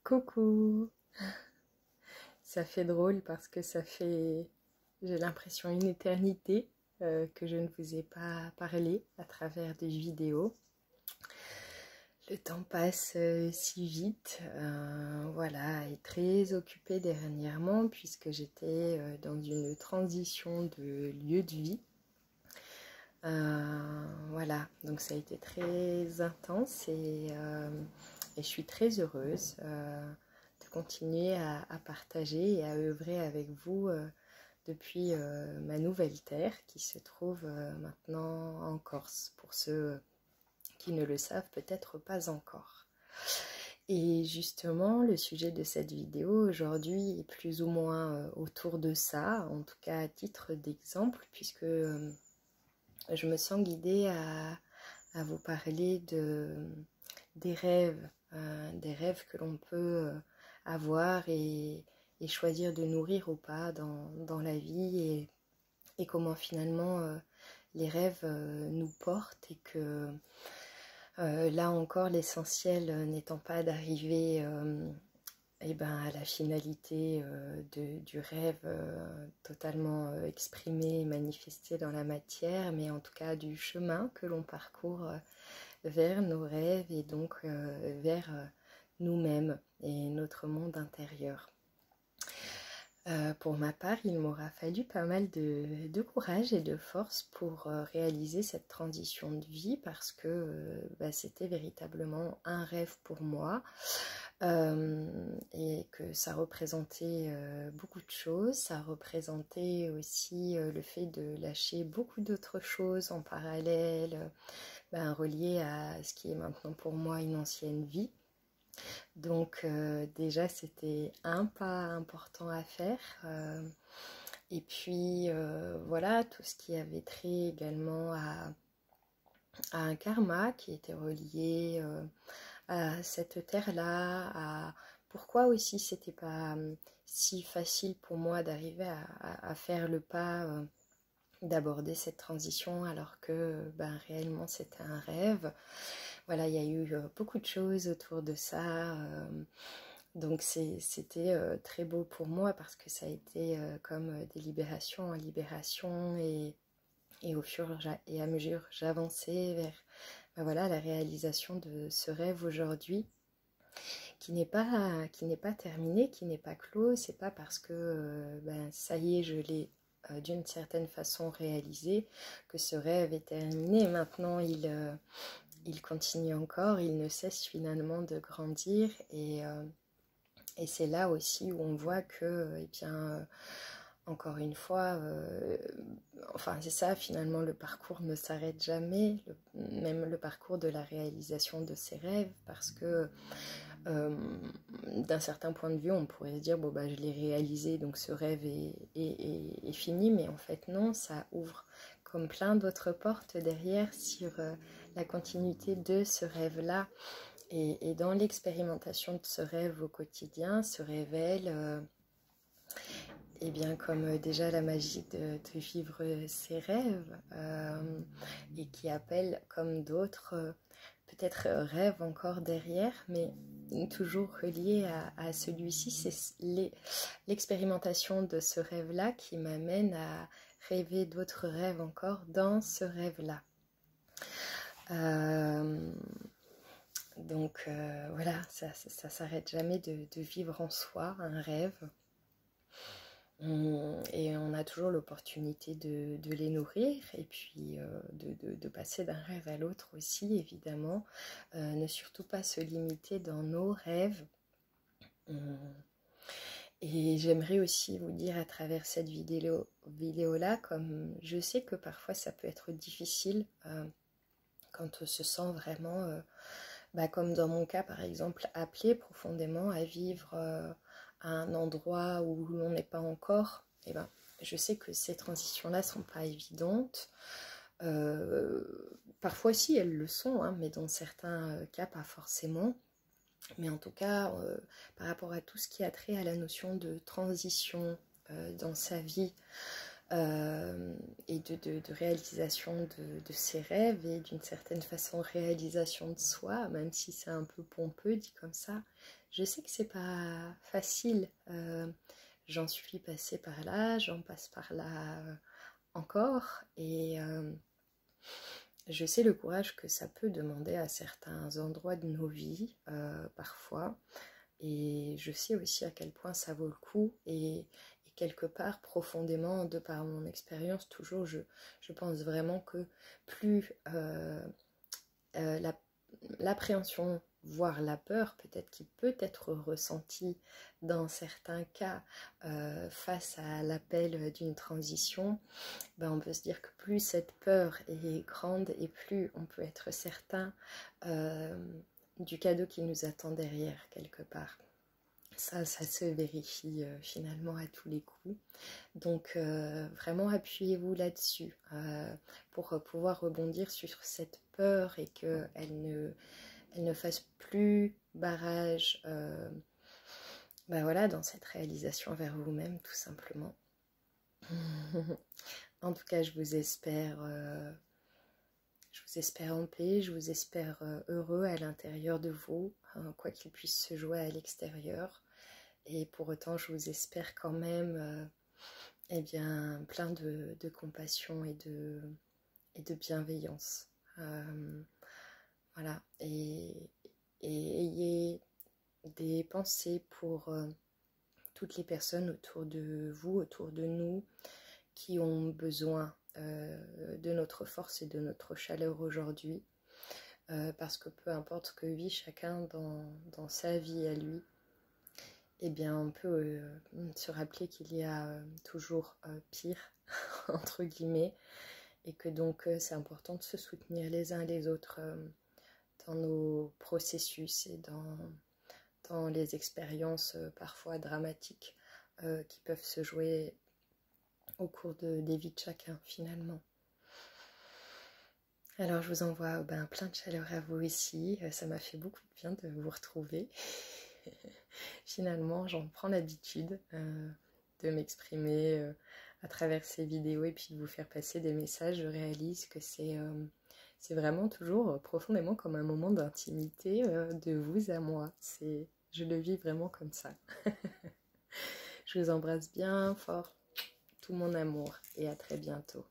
Coucou! Ça fait drôle parce que ça fait, j'ai l'impression, une éternité que je ne vous ai pas parlé à travers des vidéos. Le temps passe si vite, voilà, et très occupée dernièrement puisque j'étais dans une transition de lieu de vie. Voilà, donc ça a été très intense et je suis très heureuse de continuer à partager et à œuvrer avec vous depuis ma nouvelle terre qui se trouve maintenant en Corse, pour ceux qui ne le savent peut-être pas encore. Et justement, le sujet de cette vidéo aujourd'hui est plus ou moins autour de ça, en tout cas à titre d'exemple, puisque je me sens guidée à vous parler des rêves que l'on peut avoir et choisir de nourrir ou pas dans la vie et comment finalement les rêves nous portent et que là encore l'essentiel n'étant pas d'arriver à la finalité du rêve totalement exprimé et manifesté dans la matière, mais en tout cas du chemin que l'on parcourt vers nos rêves et donc vers nous-mêmes et notre monde intérieur. Pour ma part, il m'aura fallu pas mal de courage et de force pour réaliser cette transition de vie parce que c'était véritablement un rêve pour moi et que ça représentait beaucoup de choses. Ça représentait aussi le fait de lâcher beaucoup d'autres choses en parallèle, reliées à ce qui est maintenant pour moi une ancienne vie. Donc déjà c'était un pas important à faire et puis voilà tout ce qui avait trait également à un karma qui était relié à cette terre-là, à pourquoi aussi c'était pas si facile pour moi d'arriver à faire le pas d'aborder cette transition alors que réellement c'était un rêve. Voilà, il y a eu beaucoup de choses autour de ça, donc c'était très beau pour moi parce que ça a été comme des libérations en libération et au fur et à mesure j'avançais vers voilà, la réalisation de ce rêve aujourd'hui qui n'est pas terminé, qui n'est pas clos. C'est pas parce que ça y est, je l'ai d'une certaine façon réalisé que ce rêve est terminé. Maintenant il continue encore, il ne cesse finalement de grandir et c'est là aussi où on voit que encore une fois, enfin c'est ça finalement, le parcours ne s'arrête jamais, même le parcours de la réalisation de ses rêves, parce que d'un certain point de vue on pourrait se dire je l'ai réalisé donc ce rêve est fini, mais en fait non, ça ouvre comme plein d'autres portes derrière sur la continuité de ce rêve là et dans l'expérimentation de ce rêve au quotidien se révèle comme déjà la magie de vivre ses rêves et qui appelle comme d'autres peut-être rêves encore derrière, mais toujours relié à celui-ci. C'est l'expérimentation de ce rêve-là qui m'amène à rêver d'autres rêves encore dans ce rêve-là. Donc voilà, ça s'arrête jamais de vivre en soi un rêve. Et on a toujours l'opportunité de les nourrir et puis de passer d'un rêve à l'autre aussi, évidemment. Ne surtout pas se limiter dans nos rêves. Et j'aimerais aussi vous dire à travers cette vidéo-là, comme je sais que parfois ça peut être difficile quand on se sent vraiment, comme dans mon cas par exemple, appelé profondément à vivre à un endroit où l'on n'est pas encore, je sais que ces transitions-là sont pas évidentes. Parfois si elles le sont, hein, mais dans certains cas pas forcément. Mais en tout cas, par rapport à tout ce qui a trait à la notion de transition dans sa vie, et de réalisation de ses rêves et d'une certaine façon réalisation de soi, même si c'est un peu pompeux dit comme ça. Je sais que c'est pas facile, j'en suis passée par là, j'en passe par là encore, et je sais le courage que ça peut demander à certains endroits de nos vies, parfois, et je sais aussi à quel point ça vaut le coup, et quelque part, profondément, de par mon expérience, toujours, je pense vraiment que plus l'appréhension, voire la peur, peut-être qui peut être ressentie dans certains cas face à l'appel d'une transition, ben on peut se dire que plus cette peur est grande et plus on peut être certain du cadeau qui nous attend derrière quelque part. Ça se vérifie finalement à tous les coups. Donc vraiment appuyez-vous là-dessus pour pouvoir rebondir sur cette peur et qu'elle ne fasse plus barrage ben voilà, dans cette réalisation vers vous-même tout simplement. En tout cas, je vous espère en paix, je vous espère heureux à l'intérieur de vous, quoi qu'il puisse se jouer à l'extérieur. Et pour autant, je vous espère quand même eh bien, plein de compassion et de bienveillance. Voilà. Et ayez des pensées pour toutes les personnes autour de vous, autour de nous, qui ont besoin de notre force et de notre chaleur aujourd'hui. Parce que peu importe ce que vit chacun dans sa vie à lui, eh bien on peut se rappeler qu'il y a toujours pire, entre guillemets, et que donc c'est important de se soutenir les uns les autres dans nos processus et dans les expériences parfois dramatiques qui peuvent se jouer au cours des vies de chacun finalement. Alors je vous envoie plein de chaleur à vous ici, ça m'a fait beaucoup de bien de vous retrouver. Finalement j'en prends l'habitude de m'exprimer à travers ces vidéos et puis de vous faire passer des messages. Je réalise que c'est vraiment toujours profondément comme un moment d'intimité de vous à moi. Je le vis vraiment comme ça. Je vous embrasse bien fort, tout mon amour, et à très bientôt.